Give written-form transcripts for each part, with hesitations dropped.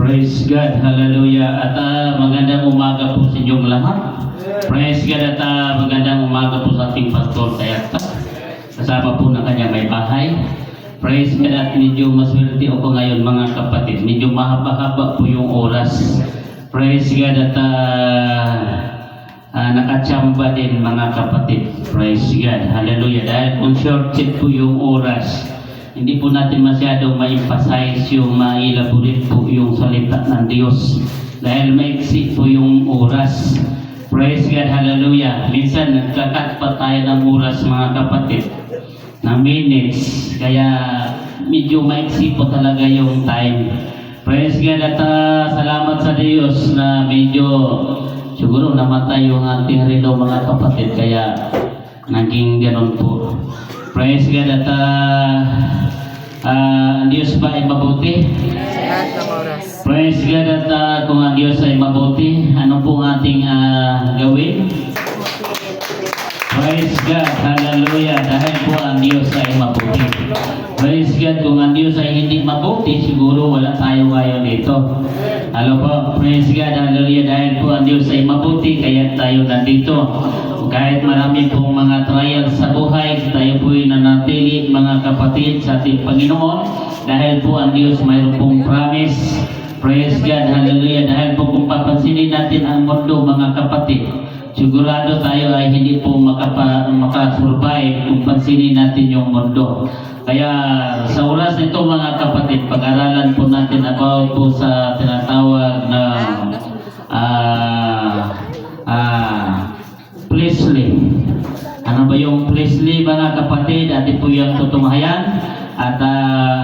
Praise God, hallelujah. At magandang umaga po sa inyong lahat. Praise God at magandang umaga po sa ating pastor Tayata. Kasama po ng kanya may bahay. Praise God at medyo maswerte ako ngayon mga kapatid. Medyo mahaba-haba po yung oras. Praise God at nakachamba din mga kapatid. Praise God, hallelujah. Dahil kung short po yung oras, hindi po natin masyadong ma-emphasize yung ma-elaborate po yung salita ng Diyos dahil maiksi po yung oras. Praise God, hallelujah. Minsan nagkakat pa tayo ng oras mga kapatid, ng minutes, kaya medyo maiksi po talaga yung time. Praise God at salamat sa Diyos na medyo siguro namatay yung ating relo mga kapatid, kaya naging ganun po. Praise God at ang Diyos ba ay mabuti? Praise God at kung ang Diyos ay mabuti, ano po ating gawin? Praise God, hallelujah, dahil po ang Diyos ay mabuti. Praise God, kung ang Diyos ay hindi mabuti, siguro wala tayo ngayon dito. Hello po, praise God, hallelujah, dahil po ang Diyos ay mabuti, kaya tayo nandito. Kahit marami pong mga trials sa buhay, tayo po'y nanatili mga kapatid sa ating Panginoon dahil po ang Diyos mayroon pong promise. Praise God, hallelujah, dahil po kung papansinin natin ang mundo mga kapatid, sigurado tayo ay hindi po makasurvive kung pansinin natin yung mundo. Kaya sa oras nito mga kapatid, pag-aralan po natin about po sa tinatawag na Presley. Ano ba yung Presley mga kapatid? Atin po yung tutunghayan at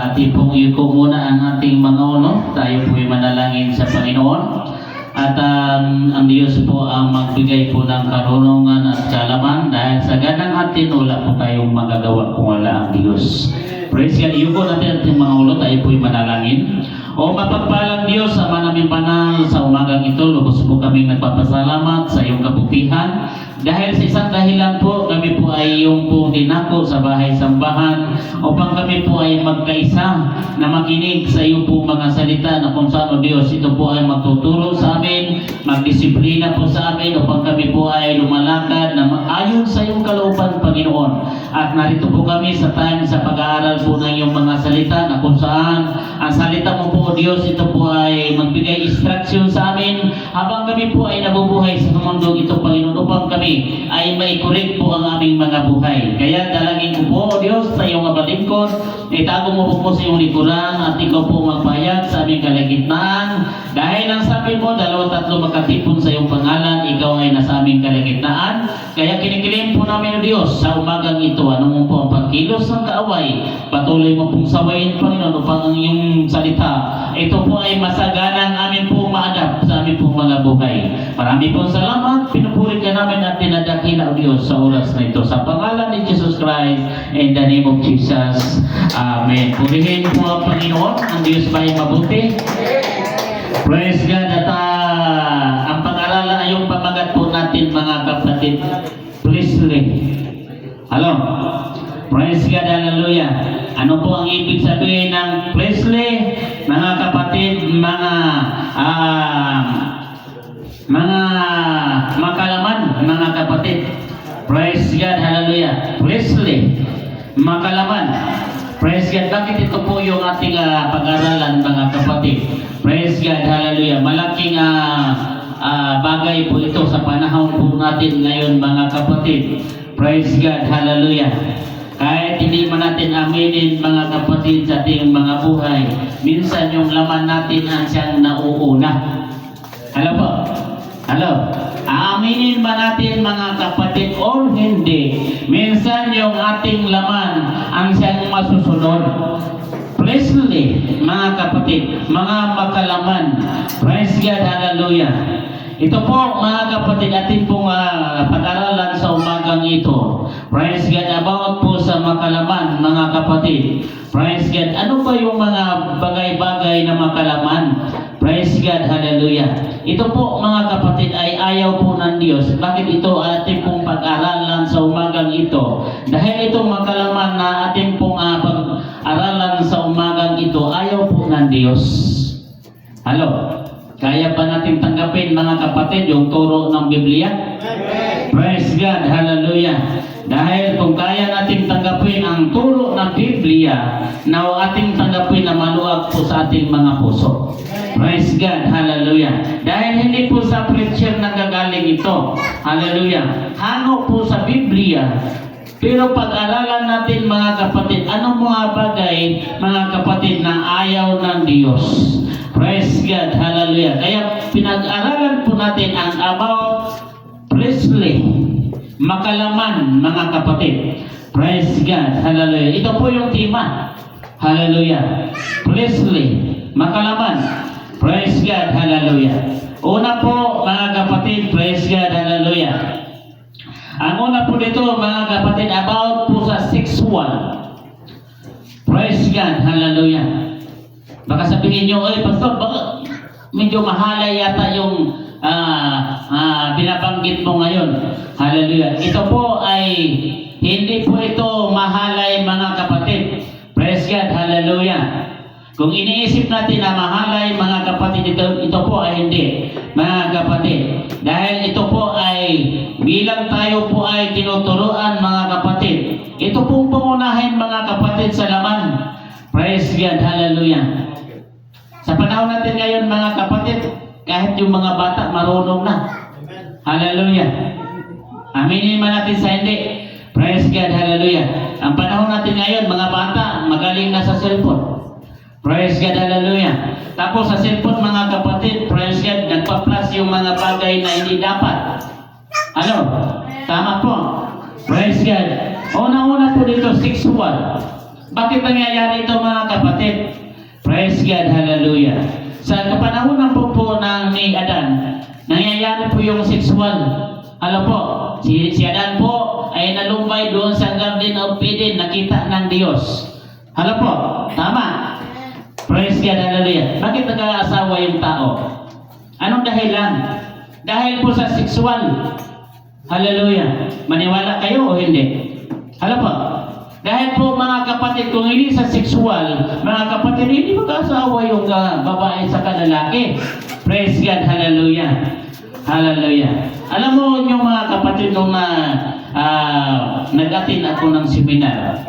atin pong yuko muna ang ating manguno. Tayo po'y manalangin sa Panginoon at ang Diyos po ang magbigay po ng karunungan at kalaman dahil sa ganang atin wala po tayong magagawa kung wala ang Diyos. Praise God. Yuko natin ating mga ulo, tayo po'y manalangin. O mapagpalang Diyos, Ama namin banal, sa umagang ito, lubos po kami nagpapasalamat sa iyong kabutihan. Dahil sa isang dahilan po, kami po ay iyong po dinako sa bahay-sambahan upang kami po ay magkaisa na makinig sa iyo po mga salita na kung saan o Diyos ito po ay magtuturo sa amin, magdisiplina po sa amin upang kami po ay lumalakad na ayon sa iyong kalooban, Panginoon. At narito po kami sa time sa pag-aaral po ng iyong mga salita na kung saan ang salita mo po Diyos, ito po ay magbigay instruction sa amin habang kami po ay nabubuhay sa mundo ito, Panginoon, upang kami ay may correct po ang aming mga buhay. Kaya dalangin ko po, Diyos, sa iyong mabalingkod, itago mo po sa iyong likuran at ikaw po magpahayag sa aming kalagitnaan. Dahil ang sabi mo, 2-3 magkatipon sa iyong pangalan, ikaw ay nasa aming kalagitnaan. Kaya kinikilim po namin, o Diyos, sa umagang ito, ano mo po ang pagkilos ng kaaway, patuloy mo pong sawayin, Panginoon, upang ang iyong salita ito po ay masaganang amin po ma-adapt sa amin pong mga buhay. Marami pong salamat, pinupuri ka namin at dinadakila o Diyos sa oras na ito. Sa pangalan ni Jesus Christ, in the name of Jesus. Amen. Purihin po ang Panginoon, ang Diyos ba ay mabuti? Praise God at ang pag-aralan ay yung pamagat po natin mga kapatid. Presley. Hello? Praise God, hallelujah. Ano po ang ibig sabihin ng Presley? Mga kapatid, mga makalaman, mga kapatid. Praise God, hallelujah. Presley, makalaman. Praise God. Bakit ito po yung ating pag-aralan, mga kapatid? Praise God, hallelujah. Malaking bagay po ito sa panahon po natin ngayon, mga kapatid. Praise God, hallelujah. Kahit hindi man natin aminin mga kapatid sa ating mga buhay, minsan yung laman natin ang siyang nauuna. Hello po? Hello? Aminin ba natin mga kapatid o hindi? Minsan yung ating laman ang siyang masusunod. Presley, mga kapatid, mga makalaman. Praise God, hallelujah. Ito po mga kapatid, atin pong pag-aralan sa umagang ito. Praise God, about po sa makalaman mga kapatid. Praise God, ano ba yung mga bagay-bagay na makalaman? Praise God, hallelujah. Ito po mga kapatid ay ayaw po ng Diyos. Bakit ito atin pong pag-aralan sa umagang ito? Dahil itong makalaman na atin pong pag-aralan sa umagang ito, ayaw po ng Diyos. Halo? Kaya ba natin tanggapin mga kapatid yung turo ng Biblia? Praise God, hallelujah. Dahil kung kaya natin tanggapin ang turo ng Biblia, na ating tanggapin na maluwag po sa ating mga puso. Praise God, hallelujah. Dahil hindi po sa preacher nanggagaling ito. Hallelujah. Hango po sa Biblia. Pero pag-aralan natin mga kapatid, anong mga bagay mga kapatid na ayaw ng Diyos? Praise God, hallelujah. Kaya pinag-aralan po natin ang about Presley, makalaman mga kapatid. Praise God, hallelujah. Ito po yung tema. Hallelujah. Presley, makalaman. Praise God, hallelujah. Una po mga kapatid, praise God, hallelujah. Ang una po dito mga kapatid about po sa sexual. Praise God, hallelujah. Baka sabihin nyo, ay pastor, baka medyo mahalay yata yung binabanggit mo ngayon. Hallelujah. Ito po ay hindi po ito mahalay mga kapatid. Praise God, hallelujah. Kung iniisip natin na mahalay mga kapatid, ito po ay hindi mga kapatid. Dahil ito po ay bilang tayo po ay tinuturuan mga kapatid. Ito pong pangunahin mga kapatid sa laman. Praise God, hallelujah. Sa panahon natin ngayon mga kapatid, kahit yung mga bata marunong na. Hallelujah. Aminin man natin sa hindi. Praise God, hallelujah. Ang panahon natin ngayon, mga bata, magaling na sa cellphone. Praise God, hallelujah. Tapos sa cellphone mga kapatid, praise God, nagpa-plus yung mga bagay na hindi dapat. Ano? Tama po. Praise God. Una-una po dito, sexual. Bakit nangyayari ito mga kapatid? Praise God, hallelujah. Sa kapanahonan po ni Adan, nangyayari po yung sexual. Alam po, si Adan po ay nalumbay doon sa Garden of Eden, nakita ng Diyos. Alam po, tama. Praise God, hallelujah. Bakit nag-aasawa yung tao? Anong dahilan? Dahil po sa sexual. Hallelujah. Maniwala kayo o hindi? Alam po, dahil po mga kapatid, kung hindi sa sexual, mga kapatid, hindi mag-asawa yung babae sa lalaki. Praise God, hallelujah. Hallelujah. Alam mo yung mga kapatid nung nag-attend ako ng seminar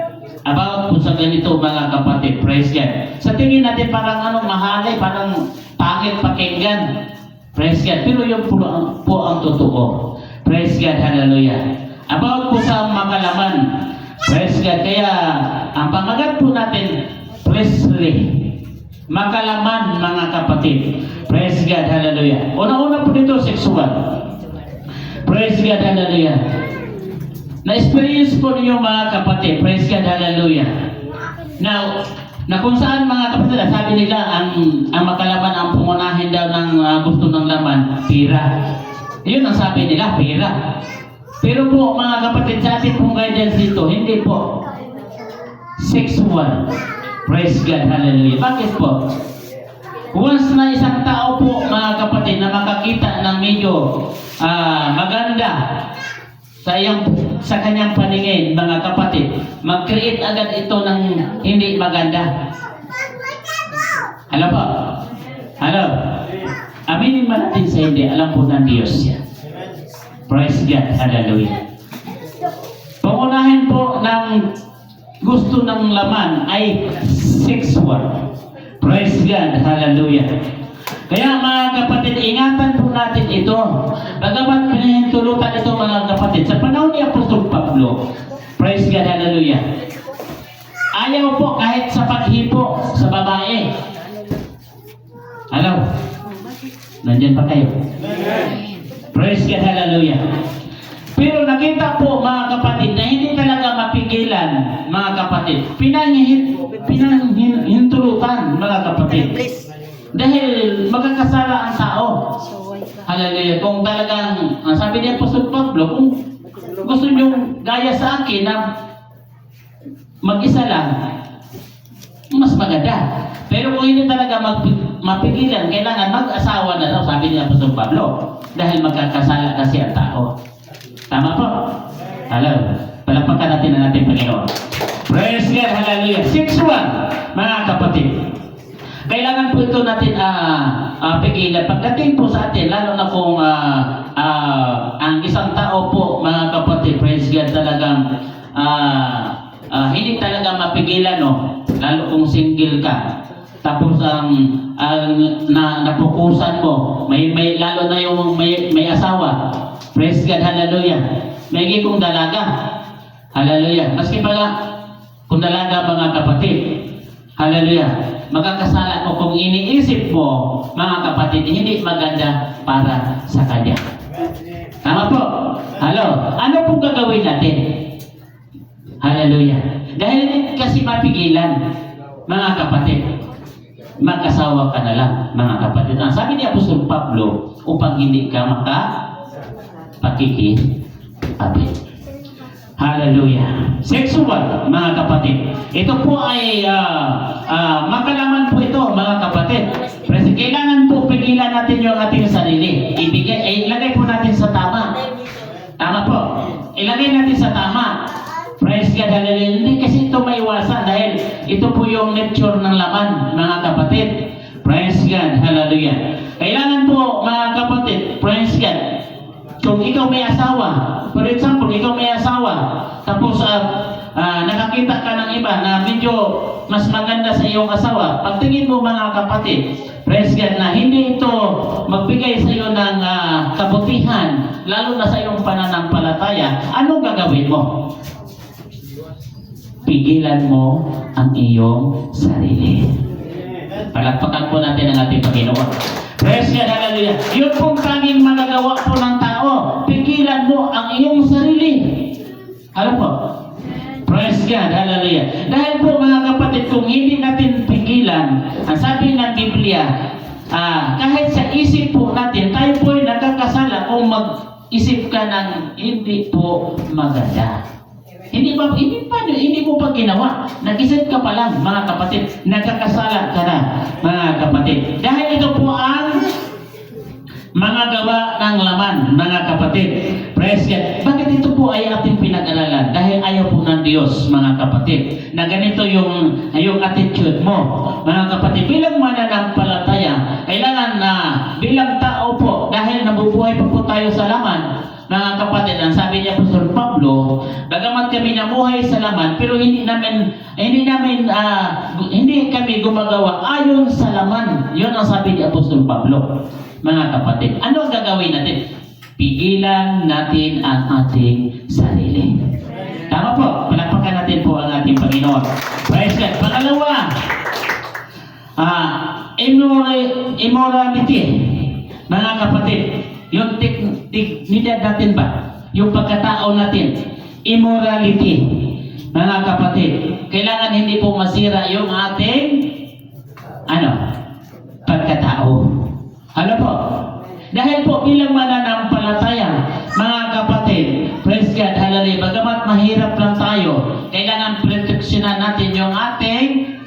about po sa ganito mga kapatid, praise God. Sa tingin natin parang mahalay, parang pangit pakinggan. Praise God. Pero yung po ang totoo. Praise God, hallelujah. About po sa makalaman. Praise God. Kaya, ang pamagat po natin, Presley. Makalaman, mga kapatid. Praise God, hallelujah. Una-una po dito, sexual. Praise God, hallelujah. Na-experience po niyo mga kapatid. Praise God, hallelujah. Now, na kung saan mga kapatid, sabi nila, ang makalaman, ang pangunahin daw ng gusto ng laman, pira. Yun ang sabi nila, pira. Pero po mga kapatid, sa ating pong guidance dito, hindi po sexual. Praise God, hallelujah. Bakit po? Once na isang tao po mga kapatid na makakita ng medyo maganda sa kanyang paningin mga kapatid, mag-create agad ito ng hindi maganda. Alam po? Alam? Aminin man natin sa hindi, alam po ng Diyos yan. Praise God, hallelujah. Pangunahin po ng gusto ng laman ay sexual. Praise God, hallelujah. Kaya mga kapatid, ingatan po natin ito. Bagamat pinahintulutan ito mga kapatid, sa panahon ni Apostol Pablo, praise God, hallelujah. Ayaw po kahit sa paghipo sa babae. Hello? Nandiyan pa kayo? Praise God, hallelujah. Pero nakita po mga kapatid na hindi talaga mapigilan mga kapatid. Pinahintulutan mga kapatid. Dahil magkakasala ang tao. Hallelujah. Kung talagang, sabi niya Apostol Pablo, kung gusto nyo gaya sa akin na mag-isa lang, mas maganda. Pero kung hindi talaga mapigilan, kailangan mag-asawa na daw, sabi niya Apostol Pablo. Dahil magkakasala kasi ang tao. Tama po? Hello. Palakpakan natin ang ating Panginoon. Praise God, hallelujah. Sexual, mga kapatid. Kailangan po ito natin pigilan. Pagdating po sa atin, lalo na kung ang isang tao po, mga kapatid, praise God, talagang hindi talaga mapigilan, no? Lalo kung single ka. Tapos napukusan mo, may lalo na yung may asawa. Praise God, hallelujah. May kong dalaga. Hallelujah. Maski pala kung dalaga, mga kapatid. Hallelujah. Magkakasala ko kung iniisip mo, mga kapatid, hindi maganda para sa kanya. Tama po? Hello. Ano pong gagawin natin? Hallelujah. Dahil kasi mapigilan, mga kapatid, mag-asawa ka na lang, mga kapatid. Ang sabi ni Apostol Pablo, upang hindi ka pakikipagkapit. Hallelujah. Sexual, mga kapatid. Ito po ay makalaman po ito, mga kapatid. Kasi kailangan po pigilan natin yung ating sarili. Ilagay po natin sa tama. Tama po. Ilagay natin sa tama. Praise God, hallelujah. Hindi kasi ito maiwasan dahil ito po yung nature ng laman, mga kapatid. Praise God, hallelujah. Kailangan po, mga kapatid, praise God. Kung ikaw may asawa, for example, ikaw may asawa, tapos nakakita ka ng iba na medyo mas maganda sa iyong asawa, pagtingin mo, mga kapatid, praise God, na hindi ito magbigay sa iyo ng kabutihan, lalo na sa iyong pananampalataya, anong gagawin mo? Pigilan mo ang iyong sarili. Palakpakan po natin ang ating Panginoon. Praise God, hallelujah. Yun pong tanging magagawa po ng tao. Pigilan mo ang iyong sarili. Ano po? Praise God, hallelujah. Dahil po, mga kapatid, kung hindi natin pigilan, ang sabi ng Biblia, kahit sa isip po natin, tayo po ay nagkakasala kung mag-isip ka ng hindi po maganda. Hindi mo pa ginawa. Nag-isip ka pa lang, mga kapatid. Nagkakasala ka na, mga kapatid. Dahil ito po ang mga gawa ng laman, mga kapatid. Praise God. Bakit ito po ay ating pinag-aralan? Dahil ayaw po ng Diyos, mga kapatid, na ganito yung attitude mo, mga kapatid. Bilang mananampalataya, kailangan na bilang tao po, dahil nabubuhay pa po tayo sa laman, mga kapatid, ang sabi niya Apostol Pablo, bagamat kami namuhay sa laman, pero hindi kami gumagawa ayon sa laman. Yun ang sabi ni Apostol Pablo. Mga kapatid, ano ang gagawin natin? Pigilan natin ang ating sarili. Tama po, palakpakan natin po ang ating Panginoon. Praise God. Pangalawa, immorality. Mga kapatid, yung dignidad natin ba? Yung pagkatao natin. Immorality. Mga kapatid, kailangan hindi po masira yung ating pagkatao. Ano po? Dahil po bilang mananampalataya, mga kapatid, praise God, hallelujah, bagamat mahirap lang tayo, kailangan proteksyonan natin yung ating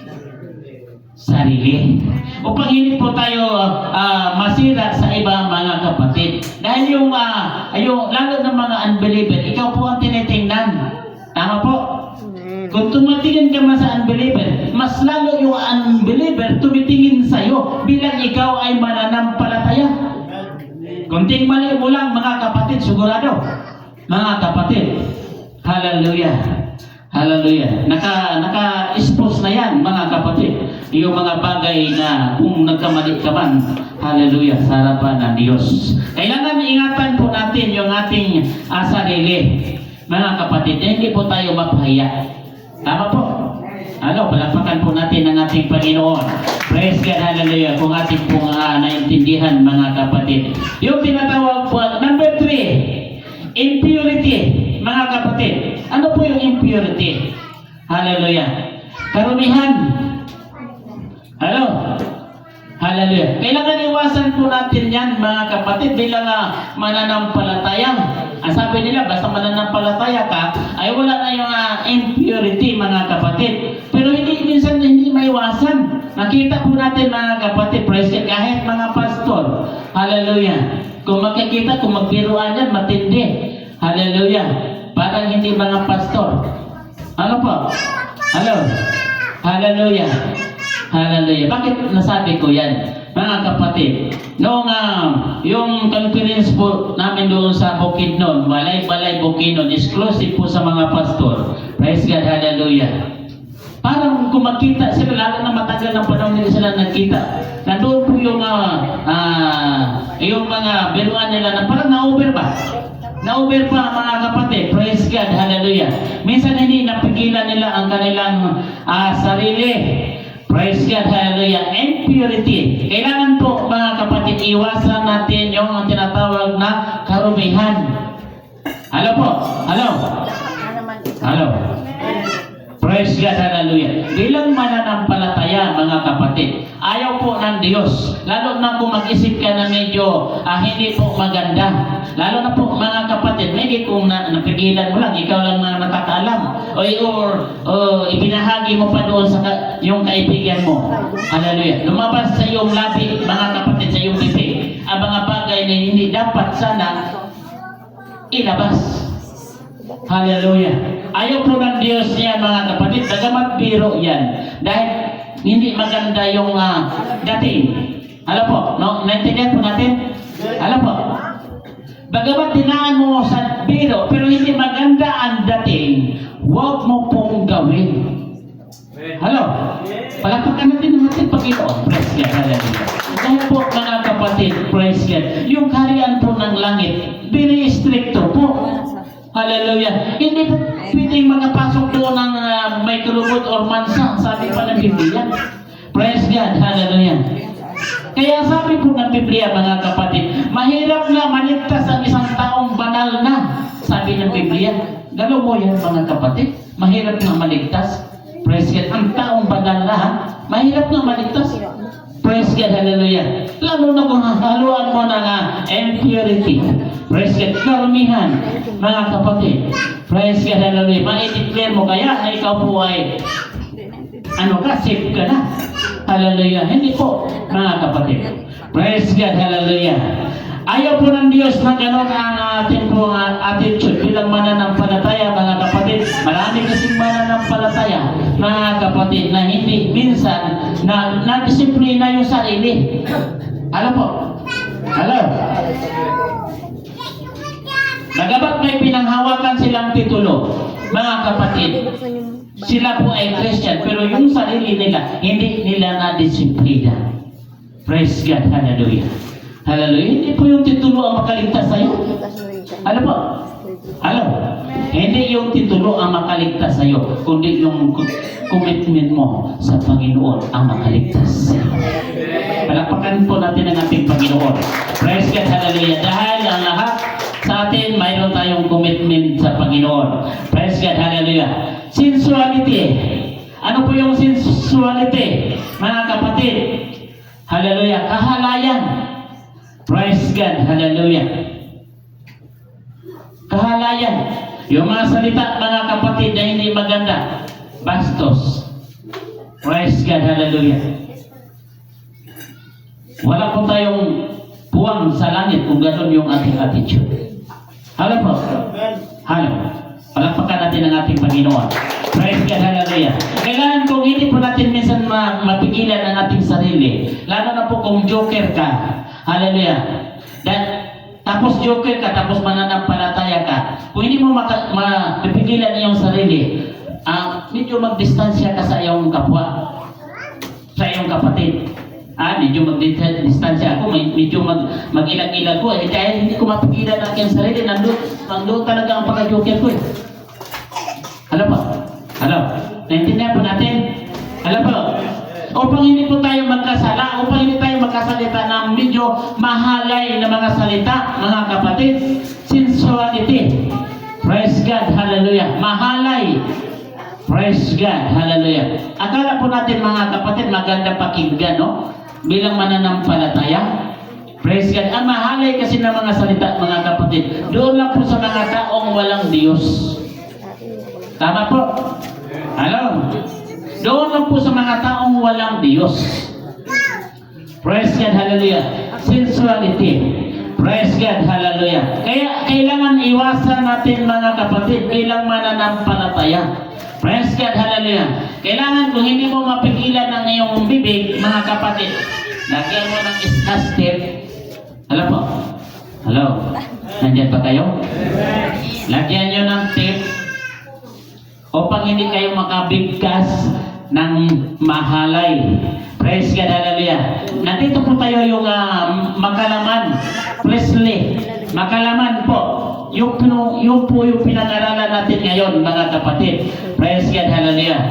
sarili. Upang hindi po tayo masira sa iba, mga kapatid. Dahil yung lalo ng mga unbeliever, ikaw po ang tinitingnan. Tama po? Kung tumitingin ka sa unbeliever, mas lalo yung unbeliever tumitingin sa iyo bilang ikaw ay mananampalataya. Kunting mali mo lang, mga kapatid, sigurado. Mga kapatid, hallelujah. Hallelujah. Naka-expose na yan, mga kapatid. Yung mga bagay na kung nagkamali ka man, hallelujah, sa harapan ng Diyos. Kailangan ingatan po natin yung ating sarili, mga kapatid. Hindi po tayo mapahiya. Tama po? Palakpakan po natin ang ating Panginoon. Praise God, hallelujah. Kung ating pong naintindihan, mga kapatid. Yung tinatawag po, number 3, impurity, mga kapatid. Ano po yung impurity? Hallelujah. Karumihan. Hallelujah. Kailangan iwasan po natin yan, mga kapatid, bilang mananampalataya. Ang sabi nila, basta mananampalataya ka, ay wala na yung impurity, mga kapatid. Pero minsan hindi maiwasan. Nakita po natin, mga kapatid, praise God, kahit mga pastor. Hallelujah. Kung makikita, kung magbiruan yan, matindi. Hallelujah. Parang hindi mga pastor. Ano po? Hallelujah. Hallelujah. Bakit nasabi ko yan? Mga kapatid, noong yung conference po namin doon sa Bukidnon, Balay Bukidnon, exclusive po sa mga pastor. Praise God, hallelujah. Parang kung magkita sila, lalo na matagal ng panahon nila sila nagkita, nandoon po yung mga biruan nila na parang na-over ba? Na-over pa mga kapatid. Praise God, hallelujah. Minsan hindi napigilan nila ang kanilang sarili. Praise God, hallelujah. Impurity. Kailangan po mga kapatid, iwasan natin yung tinatawag na karumihan. Hello po? Hello? Hello? Praise God, hallelujah. Bilang mananampalataya mga kapatid, ayaw po ng Diyos. Lalo na kung mag-isip ka na medyo hindi po maganda. Lalo na po mga kapatid, maybe kung napigilan mo lang, ikaw lang na nakakaalam. O ibinahagi mo pa doon sa yung kaibigan mo. Hallelujah. Lumabas sa iyong labi, mga kapatid, sa iyong bibig, ang mga bagay na hindi dapat sana ilabas. Hallelujah. Ayaw po ng Diyos niya mga kapatid, bagamat biro yan. Dahil hindi maganda yung dating. Alam po, no? Naintindihan po natin? Alam po, bagamat tinaan mo sa biro, pero hindi maganda ang dating, huwag mo pong gawin. Hello? Palakpakan natin ang ating Panginoon. Praise God. Hallelujah. Dahil po mga kapatid, praise God, yung kaharian po ng langit, very stricto po. Hallelujah. Hindi po pwedeng makapasok doon ng may kulubot or mansa. Sabi pa ng Biblia. Praise God. Hallelujah. Kaya sabi po ng Biblia mga kapatid, mahirap na maligtas ang isang taong banal na. Sabi ng Biblia. Galaw mo yan mga kapatid. Mahirap na maligtas. Praise God. Ang taong banal na mahirap na maligtas. Praise God, hallelujah. Lalo na kung haluan mo ng impurity. Praise God, karumihan, mga kapatid. Praise God, hallelujah. Ma-declare mo kaya na ikaw po ay safe ka na. Hallelujah. Hindi po, mga kapatid. Praise God, hallelujah. Ayaw po ng Diyos na gano'n ang ating po attitude bilang mananampalataya, mga kapatid. Marami kasing mananampalataya, mga kapatid, na hindi minsan na disiplina yung sarili. Alam po? Alam? Nagabat may pinanghawakan silang titulo, mga kapatid. Sila po ay Christian, pero yung sarili nila, hindi nila na-disiplina. Praise God, hallelujah. Hallelujah. Hindi po yung titulo ang makaligtas sa'yo. Ano po? Alam? Hindi yung titulo ang makaligtas sa'yo, kundi yung commitment mo sa Panginoon ang makaligtas sa'yo. Palakpakan po natin ang ating Panginoon. Praise God, hallelujah. Dahil ang lahat sa atin, mayroon tayong commitment sa Panginoon. Praise God, hallelujah. Sensuality. Ano po yung sensuality? Mga kapatid. Hallelujah. Kahalayan. Praise God, hallelujah. Kahalayan. Yung mga salita, mga kapatid, na hindi maganda. Bastos. Praise God, hallelujah. Wala po tayong puwang sa langit kung gano'n yung ating attitude. Halo po. Halo. Palakpakan natin ang ating Panginoon. Praise God, hallelujah. Kailangan kung hindi po natin minsan mapigilan ang ating sarili. Lalo na po kung joker ka. Hallelujah. Tapos joker ka, tapos mananampalataya ka. Kung hindi mo mapigilan iyong sarili, medyo magdistansya ka sa iyong kapwa, sa iyong kapatid. Medyo magdistansya ako, medyo mag-ilag-ilag ko. Dahil hindi ko mapigilan ang aking sarili, nandun talaga ang pagka-joker ko. Alam po? Alam? Naintindihan po natin? Alam po? Upang hindi po tayo magkasala, upang hindi tayo magkasalita ng medyo mahalay na mga salita, mga kapatid, sensuality. Praise God, hallelujah. Mahalay. Praise God, hallelujah. Akala po natin mga kapatid, maganda pakinggan, no? Bilang mananampalataya. Praise God. Ang mahalay kasi ng mga salita, mga kapatid, doon lang po sa mga taong walang Diyos. Tama po? Hello? Doon lang po sa mga taong walang Diyos. Praise God, hallelujah. Sensuality. Praise God, hallelujah. Kaya kailangan iwasan natin mga kapatid, bilang mananampalataya. Praise God, hallelujah. Kailangan kung hindi mo mapigilan ang iyong bibig, mga kapatid, lagyan mo ng iskastip. Hello po? Hello? Nandiyan ba kayo? Lagyan nyo ng tip upang hindi kayo makabigkas ng mahalay. Praise God, hallelujah. Nandito po tayo yung Makalaman, Presley. Makalaman po. Yung po yung pinag-aralan natin ngayon, mga kapatid. Praise God, hallelujah.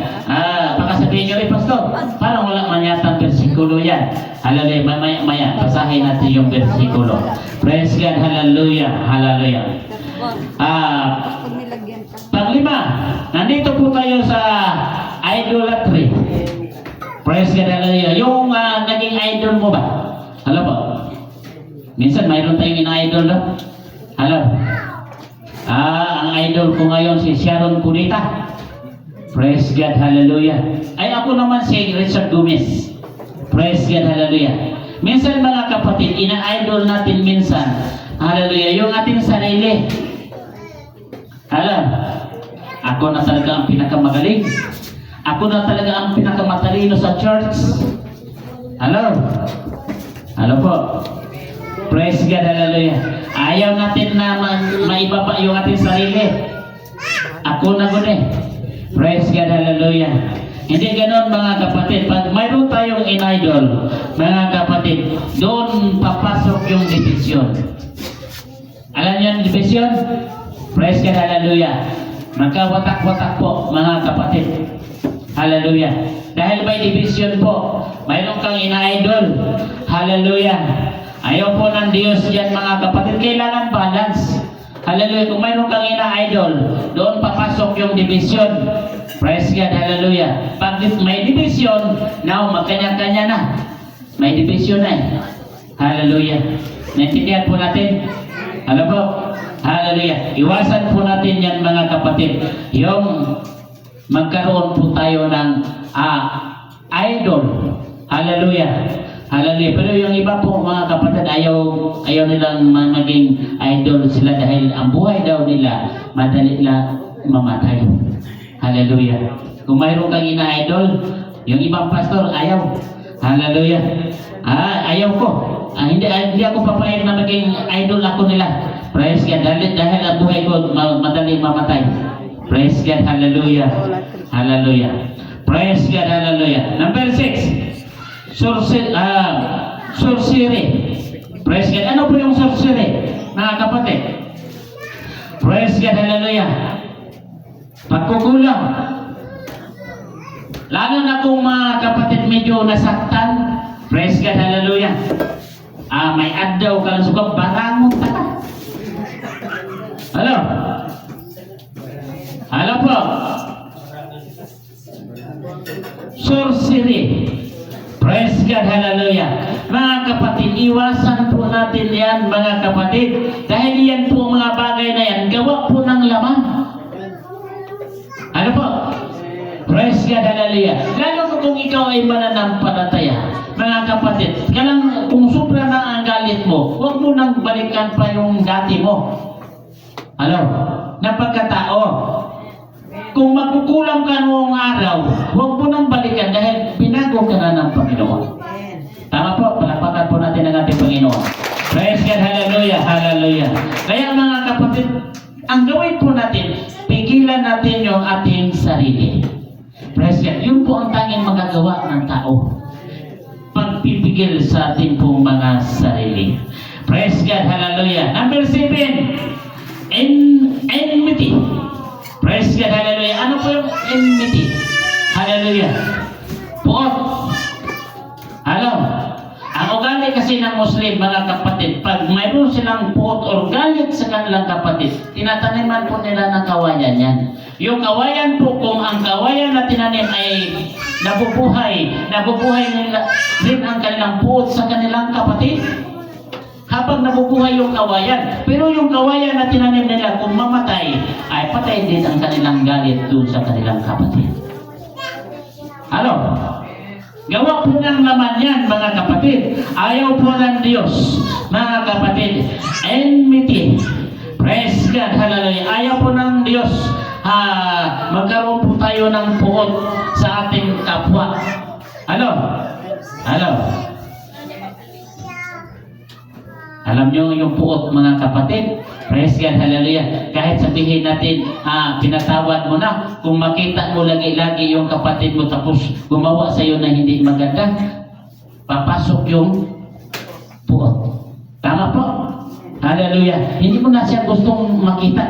Baka sabihin nyo, Pastor, parang wala man yatang versikulo yan. Hallelujah, maya, basahin natin yung versikulo. Praise God, hallelujah, hallelujah. Panglima, nandito po tayo sa idolatry. Praise God, hallelujah. Yung naging idol mo ba? Hello po? Minsan mayroon tayong ina-idol na. Hello? Ang idol ko ngayon si Sharon Cunita. Praise God, hallelujah. Ay ako naman si Richard Gomez. Praise God, hallelujah. Minsan mga kapatid, ina-idol natin minsan. Hallelujah. Yung ating sarili. Hello? Ako na talaga ang pinakamagaling. Ako na talaga ang pinakamatalino sa church. Hello? Hello po? Praise God, hallelujah. Ayaw natin na maibaba yung ating sarili. Ako na gud eh. Praise God, hallelujah. Hindi ganon mga kapatid. Pag mayroon tayong in-idol, mga kapatid, doon papasok yung division. Alam niyo yung division? Praise God, hallelujah. Magkawatak-watak po mga kapatid. Hallelujah. Dahil may division po, mayroon kang ina-idol. Hallelujah. Ayaw po ng Diyos dyan mga kapatid. Kailangan balance. Hallelujah. Kung mayroon kang ina-idol, doon papasok yung division. Praise God. Hallelujah. Pag may division, now magkanya-kanya na. May division na eh. Hallelujah. Naintindihan po natin? Alam po? Hallelujah. Iwasan po natin yan mga kapatid. Yung magkaroon po tayo ng idol. Hallelujah. Hallelujah. Pero yung iba po mga kapatid, ayaw nilang maging idol sila dahil ang buhay daw nila madali lang mamatay. Hallelujah. Kung mayroon kang ina-idol, yung ibang pastor ayaw. Hallelujah. Ayaw ko. Hindi ako papayag na maging idol ako nila. Praise God. Dahil ang buhay ko madali mamatay. Praise God, hallelujah. Hallelujah. Praise God, hallelujah. Number 6. Sorcery. Praise God. Ano po yung sorcery? Mga kapatid. Praise God, hallelujah. Pagkukulang. Lalo na kung mga kapatid medyo nasaktan. Praise God, hallelujah. May addaw ka lang suka, barangon ka. Hello? Hello po? Sorcery. Praise God, hallelujah. Mga kapatid, iwasan po natin yan mga kapatid. Dahil yan po mga bagay na yan, gawa po ng laman. Ano po? Praise God, hallelujah. Lalo kung ikaw ay mananampalataya, mga kapatid, kung sobra na ang galit mo, huwag mo nang balikan pa yung dati mo. Ano? Na pagkatao. Kung magkukulang ka noong araw, huwag mo nang balikan dahil binago ka na ng Panginoon. Tama po, palakpakan po natin ang ating Panginoon. Praise God, hallelujah, hallelujah. Kaya mga kapatid, ang gawin po natin, pigilan natin yung ating sarili. Praise God, yun po ang tanging magagawa ng tao. Pagpipigil sa ating pong mga sarili. Praise God, hallelujah. Number 7, enmity. Praise God, hallelujah. Ano po yung enmity? Hallelujah. Puot. Hello. Ang ugali kasi ng Muslim, mga kapatid, pag mayroon silang puot or galit sa kanilang kapatid, tinataniman po nila ng kawayan yan. Yung kawayan po, kung ang kawayan na tinanim ay nabubuhay nila rin ang kanilang puot sa kanilang kapatid. Habang nabubuhay yung kawayan. Pero yung kawayan na tinanim nila, kung mamatay, ay patay din ang kanilang galit doon sa kanilang kapatid. Ano? Gawa po ng laman yan, mga kapatid. Ayaw po ng Diyos, mga kapatid. Enmity. Praise God, hallelujah. Ayaw po ng Diyos, magkaroon po tayo ng puot sa ating kapwa. Hello? Hello? Alam nyo yung puot, mga kapatid? Praise God, hallelujah. Kahit sabihin natin, pinatawad mo na, kung makita mo lagi-lagi yung kapatid mo tapos gumawa sa iyo na hindi maganda, papasok yung puot. Tama po? Hallelujah. Hindi mo na siya gustong makita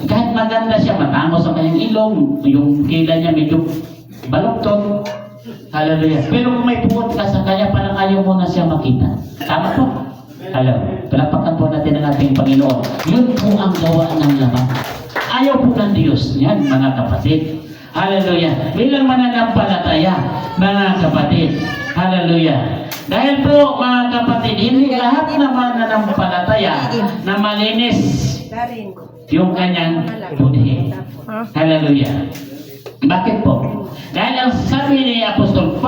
kahit maganda siya, matangos ang kanyang ilong, yung kila niya medyo baloktot. Hallelujah. Pero kung may puot ka sa kanya, parang ayaw mo na siya makita. Tama po? Alam, palapakan po natin ang ating Panginoon. Yun po ang gawa ng laman. Ayaw po ng Diyos. Yan, mga kapatid. Hallelujah. Bilang mananampalataya, mga kapatid. Hallelujah. Dahil po, mga kapatid, hindi lahat na mananampalataya na malinis yung kanyang budhi. Hallelujah. Bakit po? Dahil ang sabi ni Apostol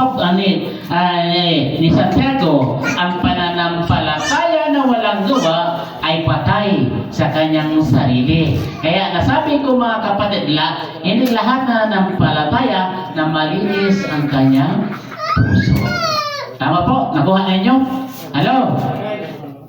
ni Santiago, ang pananampalataya na walang gawa ay patay sa kanyang sarili. Kaya nasabi ko, mga kapatid, hindi lahat na nanampalataya na malinis ang kanyang puso. Tama po? Nakuha ninyo? Hello?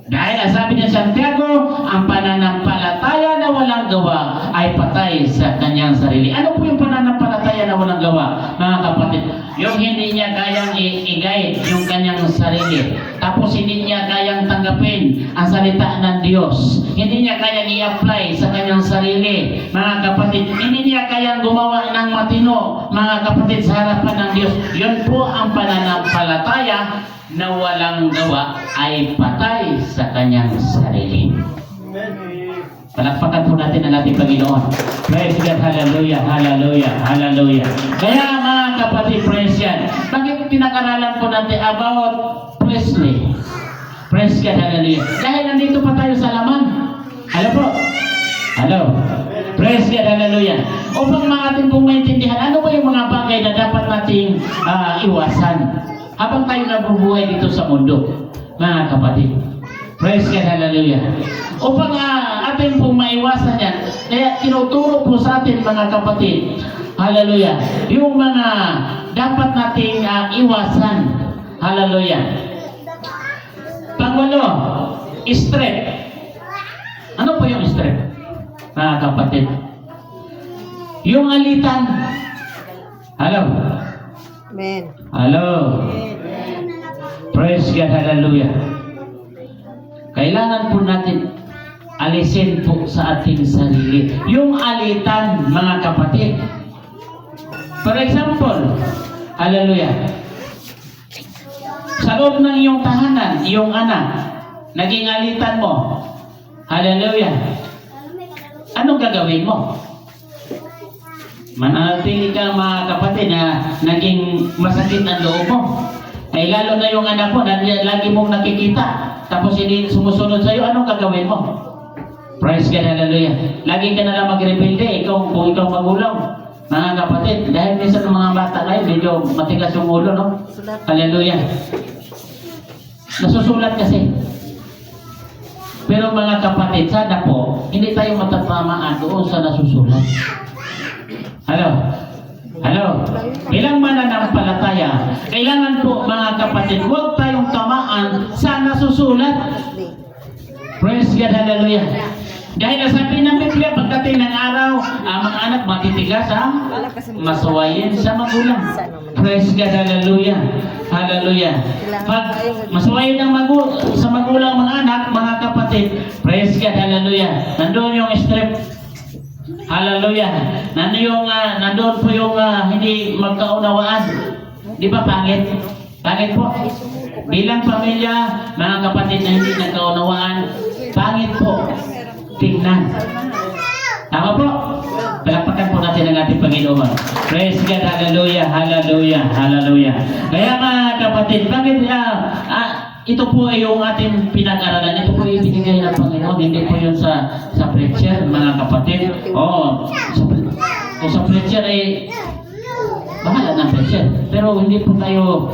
Dahil ang sabi ni Santiago, ang pananampalataya na walang gawa ay patay sa kanyang sarili. Ano po yung pananampalataya na walang gawa, mga kapatid? Yung hindi niya kayang i-guide yung kanyang sarili. Tapos hindi niya kayang tanggapin ang salita ng Diyos. Hindi niya kayang i-apply sa kanyang sarili, mga kapatid. Hindi niya kayang gumawa ng matino, mga kapatid, sa harapan ng Diyos. Yun po ang pananampalataya na walang gawa ay patay sa kanyang sarili. Palakpakan po natin ang ating Panginoon. Praise God, hallelujah, hallelujah, hallelujah. Kaya mga kapatid, praise God. Bakit pinag-aralan po natin about Presley? Praise God, hallelujah. Dahil nandito pa tayo sa laman. Hello po? Hello? Praise God, hallelujah. Upang mga ating pong maintindihan, ano ba yung mga bagay na dapat nating iwasan habang tayo nabubuhay dito sa mundo, mga kapatid. Praise God, hallelujah. Upang atin pong maiwasan yan, kaya tinuturo po sa atin, mga kapatid, hallelujah, yung mga dapat nating iwasan, hallelujah. Pangwalo, stress. Ano po yung stress, mga kapatid? Yung alitan. Hello? Amen. Hello? Praise God, hallelujah. Kailangan po natin alisin po sa ating sarili yung alitan, mga kapatid. For example, hallelujah, sa loob ng iyong tahanan, iyong anak, naging alitan mo, hallelujah, anong gagawin mo? Manatili ka, mga kapatid, na naging masakit ang loob mo. Ay lalo na yung anak mo, lagi mong nakikita, tapos hindi sumusunod sa iyo, anong gagawin mo? Praise God, hallelujah. Lagi ka na lang magrebelde, kung ikaw magulang, mga kapatid. Dahil minsan ng mga bata ngayon, medyo matigas yung ulo, no? Hallelujah. Nasusulat kasi. Pero mga kapatid, sana po, hindi tayo matatamaan doon sa nasusulat. Hello? Hello? Bilang mananampalataya, kailangan po, mga kapatid, huwag tayong tamaan sa nasusulat. Praise God, hallelujah. Dahil nasabi ng Biblia, pagdating ng araw, mga anak matitigas, masuwayin sa magulang. Praise God, hallelujah. Hallelujah. Pag masuwayin sa magulang mga anak, mga kapatid, praise God, hallelujah. Nandun yung strength. Hallelujah. Nandun po yung hindi magkaunawaan. Di ba pangit? Pangit po. Bilang pamilya, mga kapatid na hindi nagkaunawaan, pangit po. Tingnan. Tama po? Palakpakan po natin ang ating Panginoon. Praise God, hallelujah, hallelujah, hallelujah. Kaya mga kapatid, bakit ito po ay yung ating pinag-aralan. Ito po yung binigay ng Panginoon. Hindi po yun sa preacher, mga kapatid. Kung sa preacher ay bahala ng preacher. Pero hindi po tayo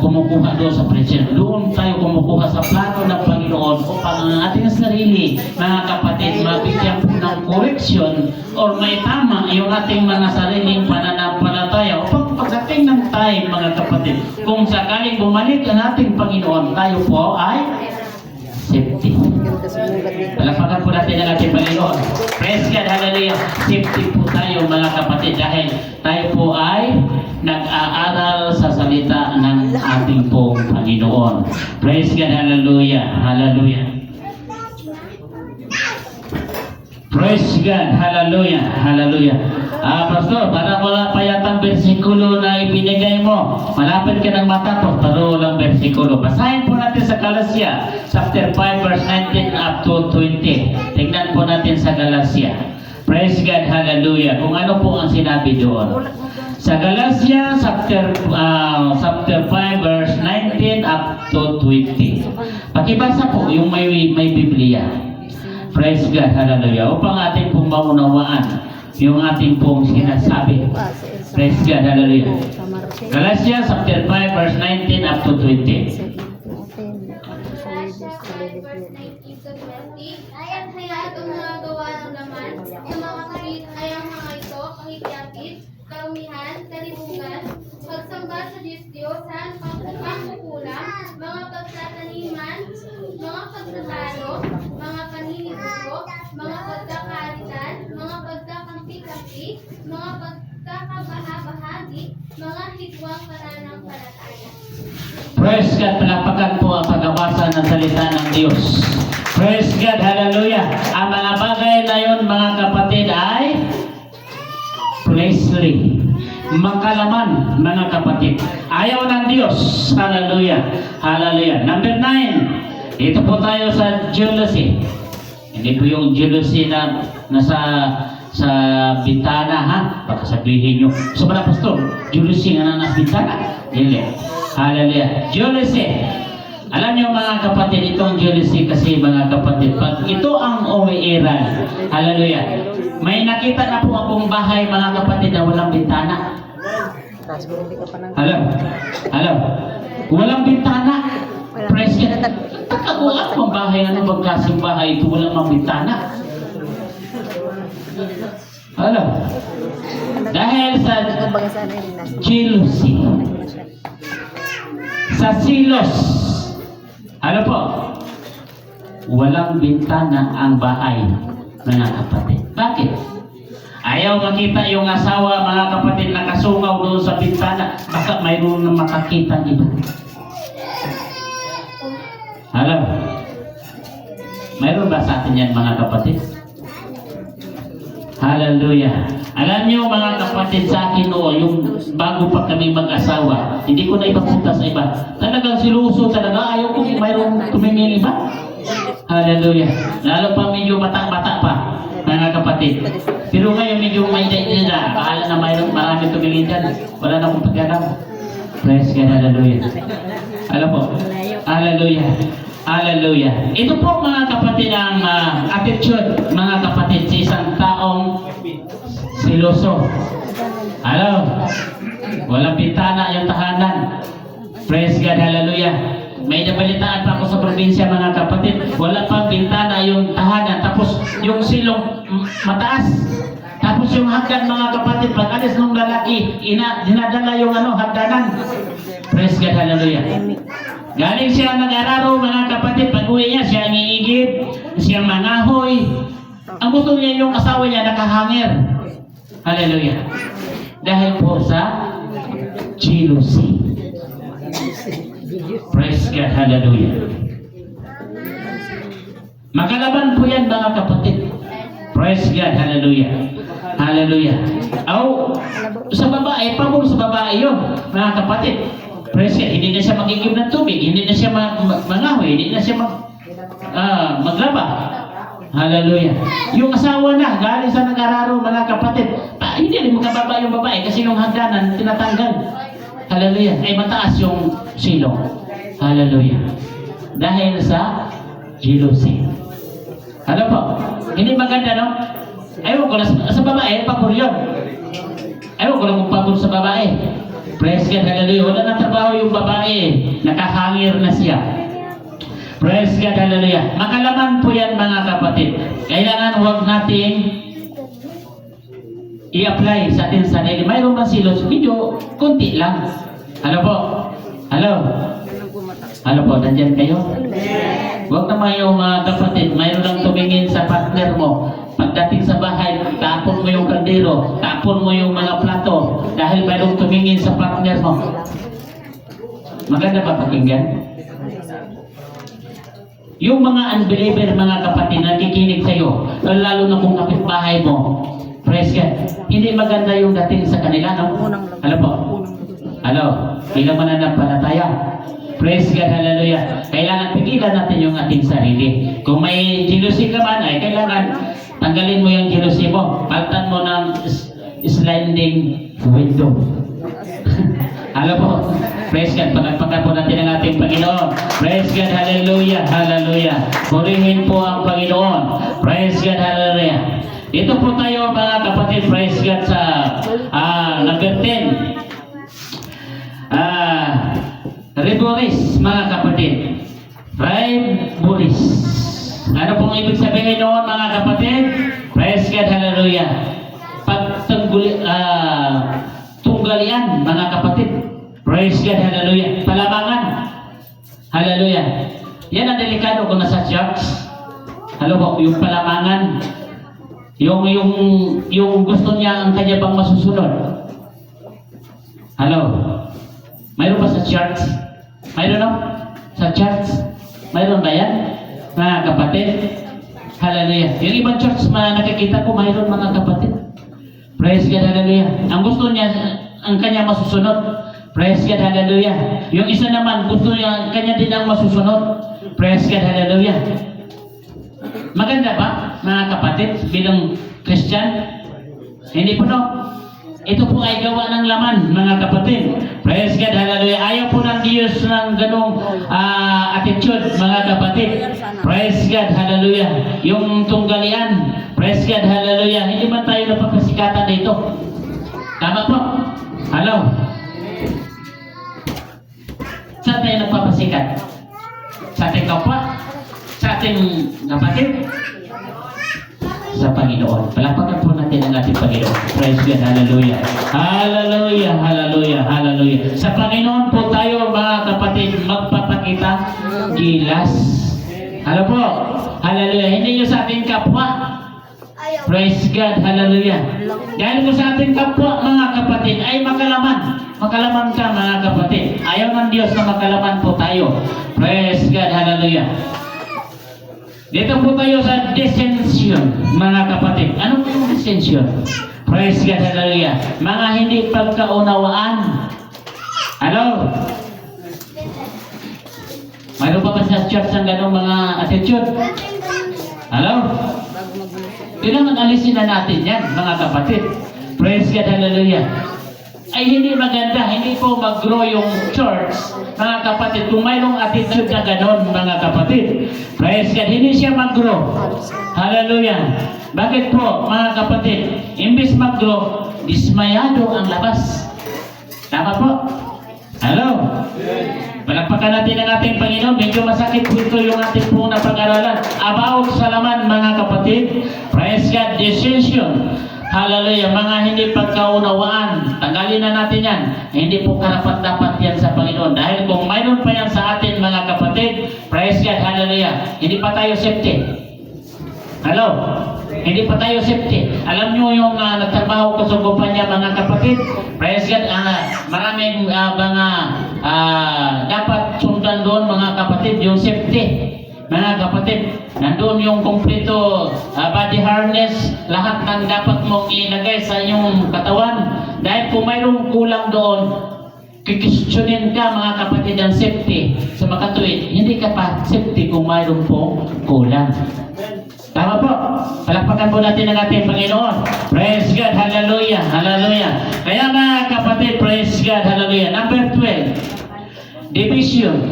kumukuha doon sa preacher. Doon tayo kumukuha sa plano ng Panginoon upang ang ating sarili, mga kapatid, mabigyan po ng correction or may tama yung ating mga sariling pananampalataya upang pagdating ng time, mga kapatid, kung sakaling bumalik ang ating Panginoon, tayo po ay safety. Ganda sa mulat dito. Palapakan po natin ang ating Panginoon. Praise God, hallelujah. Safety po tayo, mga kapatid, dahil tayo po ay nag-aaral sa salita ng ating pong Panginoon. Praise God, hallelujah. Hallelujah. Praise God, hallelujah. Hallelujah. Pastor, parang wala pa yatang bersikulo na ibinigay mo. Malapit ka ng matapos, pero walang bersikulo. Basahin po natin sa Galatia, chapter 5, verse 19 up to 20. Tingnan po natin sa Galatia. Praise God, hallelujah. Kung ano po ang sinabi doon. Sa Galatia, chapter 5, verse 19 up to 20. Pakibasa po yung may Biblia. Praise God, hallelujah. Upang ating pong maunawaan yung ating pong sinasabi. Praise God, hallelujah. Galatia chapter 5 verse 19 up to 20. At hayaan ang mga gawa ng laman, yung mga kahit ay ang mga ito, kahit-yakit, karumihan, kalibugan, pagsamba sa Diyos-Diyosan, pangkukulang, mga pagtataniman, mga pagtatalo, mga paninibugo, mga pagkakaritan, mga pagkakampi-kampi, mga pagkakabaha-bahagi, mga higwang pananampalataya. Praise God, palapakan po ang pagbabasa ng salita ng Diyos. Praise God, hallelujah. Ang mga bagay na yun, mga kapatid, ay fleshly, makalaman, mga kapatid. Ayaw ng Diyos. Hallelujah. Hallelujah. Number 9. Ito po tayo sa jealousy. Hindi po yung jealousy na nasa sa bintana, ha? Baka sabihin nyo, so pala pastor, jealousy nga nasa bintana. Hindi. Hallelujah. Jealousy. Alam nyo mga kapatid, itong jealousy kasi mga kapatid, pag ito ang umiiral, hallelujah, may nakita na po akong bahay mga kapatid na walang bintana. Tapos hindi ka pa nang... Hello, walang bintana. Praise God. Pagkakuha akong bahay, ano bang klaseng bahay ito, walang mga bintana. Hello. Dahil sa jealousy, sa silos, ano po? Walang bintana ang bahay, mga kapatid. Bakit? Ayaw makita yung asawa, mga kapatid, nakasungaw doon sa bintana. Baka mayroon na makakita iba. Alam? Mayroon ba sa atin yan, mga kapatid? Hallelujah. Alam niyo mga kapatid, sa akin yung bago pa kami mag-asawa, hindi ko na ipapunta sa iba. Talagang siluso talaga, ayaw ko mayroong tumingin iba. Hallelujah. Lalo pa medyo bata-bata pa, mga kapatid. Pero ngayon medyo may edad na, bahala na mayroong marami tumingin dyan. Wala na akong pagkakam. Praise God, hallelujah. Alam po, hallelujah. Hallelujah. Ito po mga kapatid ang attitude, mga kapatid, sa isang taong siloso. Hello? Walang bintana yung tahanan. Praise God, hallelujah. May nabalitaan pa ako sa probinsya, mga kapatid. Wala pang bintana yung tahanan. Tapos yung silong mataas. Tapos yung hagdan, mga kapatid, pag alis ng lalaki, dinadala yung hagdanan. Praise God, hallelujah. Galing siya nag-araro, mga kapatid, pag-uwi niya, siya ngiigib, siya mangahoy. Ang gusto niya yung asawa niya nakahangir. Hallelujah. Dahil po sa jealousy. Praise God, hallelujah. Makalaban po yan, mga kapatid. Praise God, hallelujah. Hallelujah. Sa babae, pabor sa babae yun, mga kapatid. Praise God, hindi na siya magigib ng tubig, hindi na siya mangahoy, hindi na siya maglaba. Hallelujah. Yung asawa na, galing sa nag-araro, mga kapatid, hindi rin magkababa yung babae kasi yung hagdanan tinatanggal. Hallelujah. Ay mataas yung silong. Hallelujah. Dahil sa jealousy. Ano po? Hindi maganda, no? Ayaw ko na sa babae, pabor yun. Ayaw ko lang magpabor sa babae. Praise God, hallelujah. Wala na trabaho yung babae. Nakahangir na siya. Praise God, hallelujah. Makalaman po yan mga kapatid. Kailangan huwag nating i-apply sa ating sarili. Mayroon ba silos? Medyo kunti lang. Ano po? Hello? Ano po? Nandyan kayo? Huwag naman yung mga kapatid. Mayroon lang tumingin sa partner mo. Pagdating sa bahay, tapon mo yung kaldero, tapon mo yung mga plato, dahil mayroong tumingin sa partner mo. Maganda ba pakinggan? Yung mga unbeliever, mga kapatid, nakikinig sa'yo, lalo na kung kapitbahay mo, praise God, hindi maganda yung dating sa kanila, no? Ano po? Ano? Bilang mananampalataya. Praise God, hallelujah. Kailangan pigilan natin yung ating sarili. Kung may jealousy ka man, ay kailangan tanggalin mo yung jealousy mo. Paltan mo ng sliding window. Ano po? Praise God. Pagpagpagpan po natin ang ating Panginoon. Praise God, hallelujah, hallelujah. Purihin po ang Panginoon. Praise God, hallelujah. Dito po tayo mga kapatid, praise God sa number 10. Riboris, mga kapatid. Riboris. Ano pong ibig sabihin noon, mga kapatid? Praise God, hallelujah. Tunggalian, mga kapatid. Praise God, hallelujah. Palabangan. Hallelujah. Yan ang delikado kung nasa church. Ano po, yung palabangan. Yung gusto niya ang kanya bang masusunod. Hello? Mayroon ba sa church? Mayroon no? Sa church? Mayroon ba yan? Mga kapatid? Hallelujah. Yung ibang church nakikita ko, mayroon mga kapatid. Praise God, hallelujah. Ang gusto niya, ang kanya masusunod. Praise God, hallelujah. Yung isa naman, gusto niya, ang kanya din ang masusunod. Praise God, hallelujah. Maganda ba, mga kapatid, bilang Christian? Hindi po, no? Ito po ay gawa ng laman, mga kapatid. Praise God, hallelujah. Ayaw po ng Diyos ng ganong attitude, mga kapatid. Praise God, hallelujah. Yung tunggalian, praise God, hallelujah. Hindi man tayo napapasikatan dito. Tama po? Hello? Saan tayo nagpapasikat? Sa ating kapwa? Sa ating kapatid? Sa Panginoon. Palakpakan po natin ang ating Panginoon. Praise God, hallelujah. Hallelujah, hallelujah, hallelujah. Sa Panginoon po tayo, mga kapatid, magpapakita gilas. Ano po? Hallelujah. Hindi nyo sa ating kapwa. Praise God, hallelujah. Dahil po sa ating kapwa, mga kapatid, ay makalaman. Makalaman ka, mga kapatid. Ayaw ng Diyos na makalaman po tayo. Praise God, hallelujah. Dito po tayo sa dissension, mga kapatid. Ano po yung dissension? Praise God, hallelujah. Mga hindi pagkaunawaan. Ano? Mayroon pa ba sa church ang ganong mga attitude? Ano? Kailangan alisin na natin yan, mga kapatid. Praise God, hallelujah. Ay hindi maganda, hindi po mag-grow yung church, mga kapatid, kung mayroong attitude na ganon, mga kapatid. Praise God, hindi siya mag-grow. Hallelujah. Bakit po, mga kapatid? Imbis mag-grow, dismayado ang labas. Tama po? Hello? Palakpakan natin ang ating Panginoon. Medyo masakit po ito yung ating pong napag-aralan. About sa laman, mga kapatid. Praise God, decision. Hallelujah. Mga hindi pagkaunawaan. Tanggalin na natin yan. Hindi po karapat-dapat yan sa Panginoon. Dahil kung mayroon pa yan sa atin, mga kapatid, praise God, hallelujah. Hindi pa tayo safety. Hello? Hindi pa tayo safety. Alam nyo yung nagtrabaho ko sa kumpanya, mga kapatid, praise God, maraming mga dapat sundan doon, mga kapatid, yung safety. Mga kapatid, nandun yung kompleto body harness, lahat ng dapat mong ilagay sa iyong katawan. Dahil kung mayroong kulang doon, kikisyonin ka, mga kapatid, ang safety sa makatuwid. Hindi ka pa safety kung mayroong pong kulang. Tama po. Palakpakan po natin ang ating Panginoon. Praise God, hallelujah, hallelujah. Kaya mga kapatid, praise God, hallelujah. Number 12, division.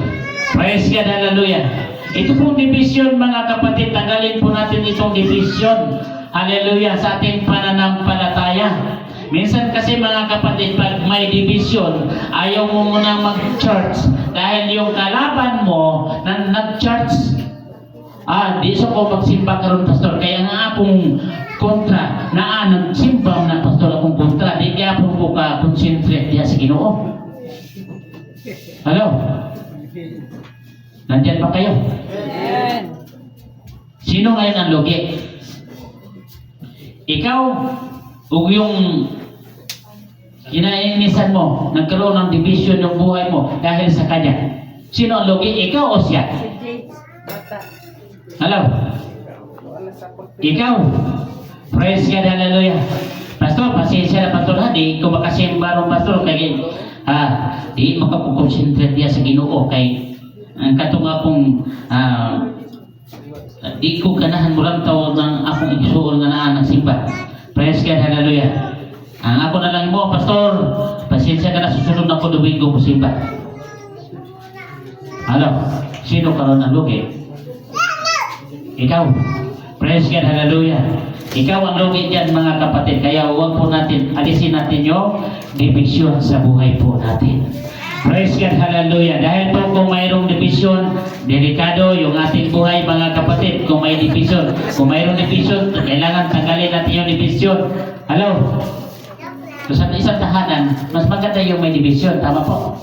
Praise God, hallelujah. Ito pong division, mga kapatid, tanggalin po natin itong division. Hallelujah, sa ating pananampalataya. Minsan kasi mga kapatid, pag may division, ayaw mo munang mag-church dahil yung kalaban mo na nag-church, di so ko magsimba karon pastor, kaya nga akong kontra, nagsimba na pastor akong kontra, di kaya po ka concentrate diya sa Ginoo. Hello? Nandiyan pa kayo? Sino ngayon ang lugi? Ikaw o yung kinainisan mo, nagkaroon ng division ng buhay mo dahil sa kanya. Sino ang lugi? Ikaw o siya? Hello? Ikaw? Praise God, hallelujah. Pastor, pasensya na pastor ha, di ko makasimba ng pastor kaya di makapukonsentrate niya sa Ginoo kay ang katong akong di ko ganahan mo lang tawag ng akong igsuon nga naan ng simba. Praise God, hallelujah. Ang ako na lang mo, pastor, pasensya ka na susunod na ko Domingo mo simba. Hello? Sino karon ang lugi? Ikaw. Praise God, hallelujah. Ikaw ang lugi dyan mga kapatid. Kaya huwag po natin, alisin natin yung division sa buhay po natin. Praise God, hallelujah. Dahil po kung mayroong division, delikado yung ating buhay mga kapatid. Kung may division, kung mayroong division, kailangan tanggalin natin yung division. Hello? So sa isang tahanan, mas maganda yung may division. Tama po?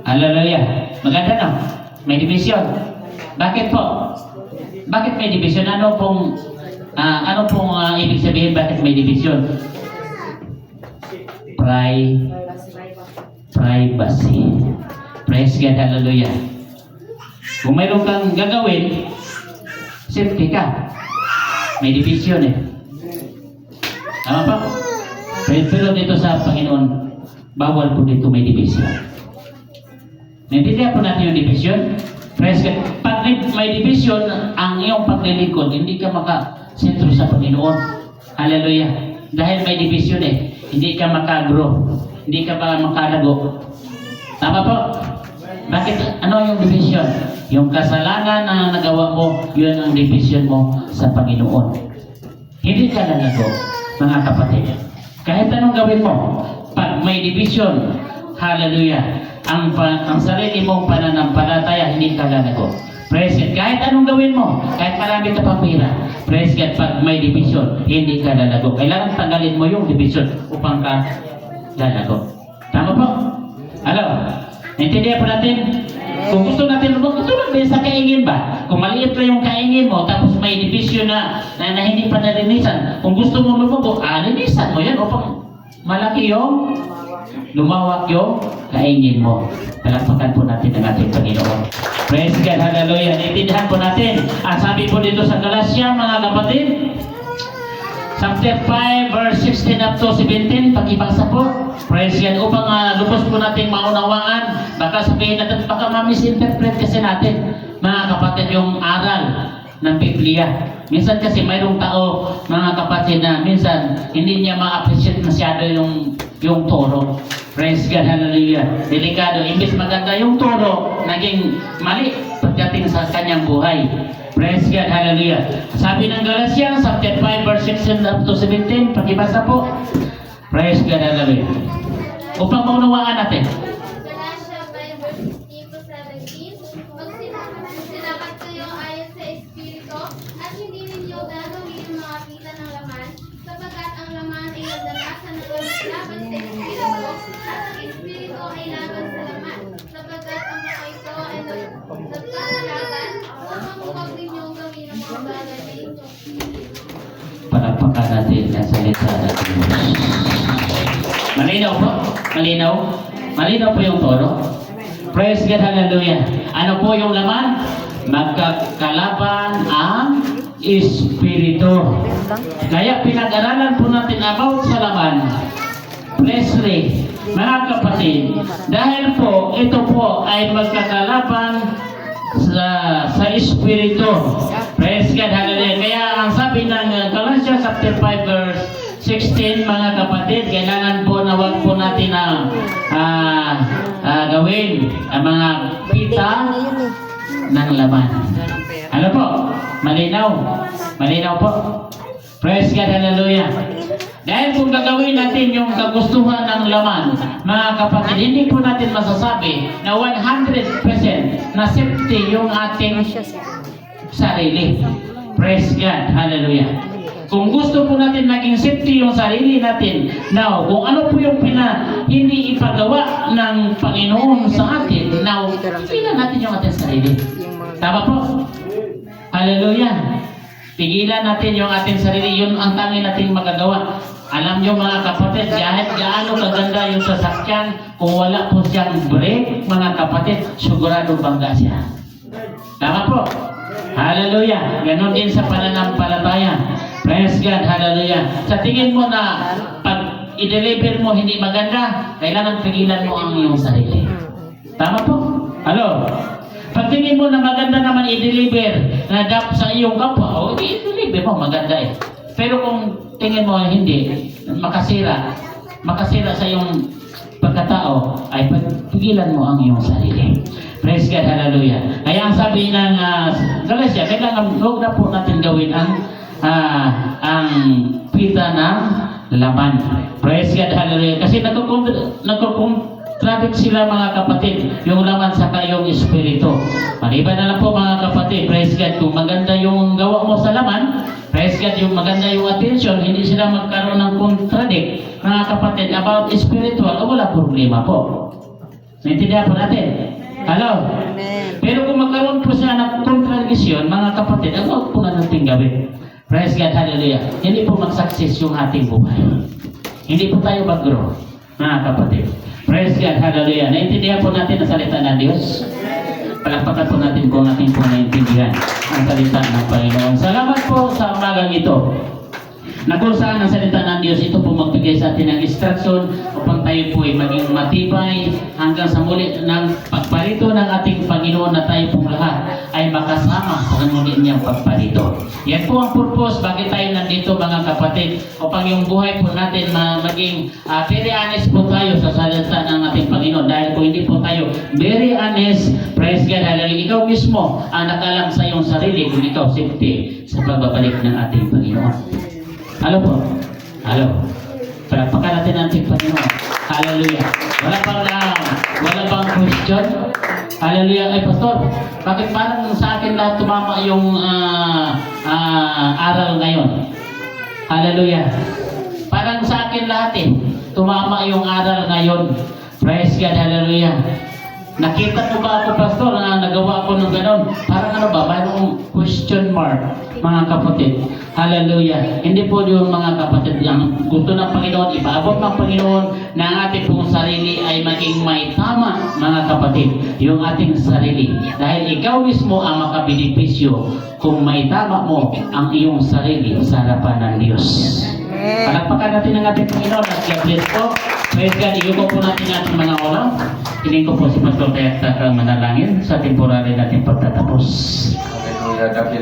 Hallelujah. Maganda no? May division. Bakit po? Bakit may division? Ano pong ibig sabihin bakit may division? Privacy. Praise God, hallelujah. Kung mayroon kang gagawin, safety ka. May division eh. Tama pa? Pero dito sa Panginoon, bawal po dito may division. Naintindihan po natin yung division? Praise God. Pag may division, ang iyong paglilingkod, hindi ka makasentro sa Panginoon. Hallelujah. Dahil may division eh, hindi ka makagrow. Hindi ka ba makalago? Tama po? Bakit? Ano yung division? Yung kasalanan na nagawa mo, yun ang division mo sa Panginoon. Hindi ka lalago, mga kapatid. Kahit anong gawin mo, pag may division, hallelujah, ang sarili mong pananampalataya, hindi ka lalago. Praise God. Kahit anong gawin mo, kahit marami ka pang pera, praise God, pag may division, hindi ka lalago. Kailangan tanggalin mo yung division upang ka lalago. Tama po? Alam? Naintindihan po natin? Kung gusto natin lumabas, gusto natin sa kaingin ba? Kung maliit lang yung kaingin mo, tapos may division na hindi pa nalinisan, kung gusto mo lumabas, linisan mo yan upang malaki yung lumawak yung kaingin mo. Palakpakan po natin ang ating Panginoon. Praise God, hallelujah. Naintindihan po natin. Ang sabi po dito sa Galatia, mga kapatid, chapter 5, verse 16 up to 17, pakibasa po. Praise God. Upang lubos po natin maunawaan, baka sabihin natin, baka ma-misinterpret kasi natin, mga kapatid, yung aral ng Biblia. Minsan kasi mayroong tao, mga kapatid, na minsan hindi niya ma-appreciate masyado yung toro. Praise God, hallelujah. Delikado. Imbis maganda yung toro, naging mali pagdating sa kanyang buhay. Praise God, hallelujah. Sabi ng Galatia, chapter 5, verse 16 up to 17, pakibasa po. Praise God, hallelujah. Upang maunawaan natin. Galatia 5 verse 16 to 17, Magsinapat kayo ayon sa Espiritu at hindi ninyo gagawin ang mga kita ng laman, sapagkat ang laman ay nagdarasan ng laban sa Espiritu at ang Espiritu ay laban sa laman, sapagkat ang mga ito ay nagkakalaban upang huwag ninyong gawin ang mga bagay na ito. Palakpakan natin ang salita natin. Malinaw po? Malinaw? Malinaw po yung toro? Praise God, hallelujah. Ano po yung laman? Magkakalaban ang Espiritu. Kaya pinag-aralan po natin about sa laman. Presley, mga kapatid, dahil po ito po ay magkakalaban sa Espiritu. Praise God, hallelujah. Kaya ang sabi ng Galatia chapter 5 verse 16, mga kapatid, kailangan po na wag po natin na gawin ang mga pita ng laman. Ano po? Malinaw? Malinaw po? Praise God, hallelujah. Dahil kung gagawin natin yung kagustuhan ng laman, mga kapatid, hindi po natin masasabi na 100% na safety yung ating sarili. Praise God. Hallelujah. Kung gusto po natin maging safety yung sarili natin, now, kung ano po yung hindi ipagawa ng Panginoon sa atin, now, pigilan natin yung ating sarili. Yung mga Tama po? Hallelujah. Pigilan natin yung ating sarili, yun ang tanging nating magagawa. Alam nyo mga kapatid, kahit gaano kaganda yung sasakyan, kung wala po siyang brake, mga kapatid, sigurado bangga siya. Tama po? Hallelujah. Ganon din sa pananampalataya. Praise God. Hallelujah. Sa tingin mo na pag i-deliver mo hindi maganda, kailangan pigilan mo ang iyong sarili. Tama po? Hello? Pag tingin mo na maganda naman i-deliver na sa iyong kapwa, o i-deliver mo, maganda eh. Pero kung tingin mo hindi, makasira sa iyong pagkatao, ay pigilan mo ang iyong sarili. Praise God, hallelujah. Kaya ang sabi ng Galatia, kailangan huwag na po natin gawin ang pita ng laman. Praise God, hallelujah. Kasi nagkukontradict sila mga kapatid, yung laman sa yung espiritu. Maliban na lang po mga kapatid, praise God, kung maganda yung gawa mo sa laman, praise God, yung maganda yung attention, hindi sila magkaroon ng contradict, mga kapatid, about spiritual, wala problema po. Naintindihan po natin? Hello? Amen. Pero kung magkaroon po siya ng contradiction, mga kapatid, ano po na natin gawin? Praise God, hallelujah. Hindi po mag-success yung ating buhay. Hindi po tayo mag-grow, mga kapatid. Praise God, hallelujah. Naintindihan po natin ang salita ng Diyos. Palakpakan po natin kung natin po naintindihan ang salita ng Panginoon. Salamat po sa umagang ito. Na kung saan ang salita ng Diyos, ito po magbigay sa atin ng instruction upang tayo po ay maging matibay hanggang sa muli ng pagparito ng ating Panginoon na tayo pong lahat ay makasama sa muli niyang pagparito. Yan po ang purpose bakit tayo nandito mga kapatid, upang yung buhay po natin maging very honest po tayo sa salita ng ating Panginoon. Dahil kung hindi po tayo very honest, praise God, hallelujah, ikaw mismo ang nakalam sa iyong sarili kung ikaw safety sa pagbabalik ng ating Panginoon. Halo po. Halo. Palakpakan natin ang ating Panginoon. Hallelujah. Wala bang question? Hallelujah. Ay, Pastor, bakit parang sa akin lahat tumama yung aral ngayon? Hallelujah. Parang sa akin lahat tumama yung aral ngayon. Praise God. Hallelujah. Nakita mo ba ako, Pastor, na nagawa ko ng gano'n? Parang ano ba? Mayroong question mark, mga kapatid. Hallelujah. Hindi po yung mga kapatid ang gusto ng Panginoon, ipaabot ng Panginoon na ang ating pong sarili ay maging may tama, mga kapatid, yung ating sarili. Dahil ikaw mismo ang makabenepisyo kung may tama mo ang iyong sarili sa harapan ng Diyos. Palakpakan natin ang ating Panginoon at God bless po. Praise God, iupo po natin ang ating mga ulam. Hiling ko po si Pastor Tayat manalangin sa temporary natin pagtatapos. Hallelujah.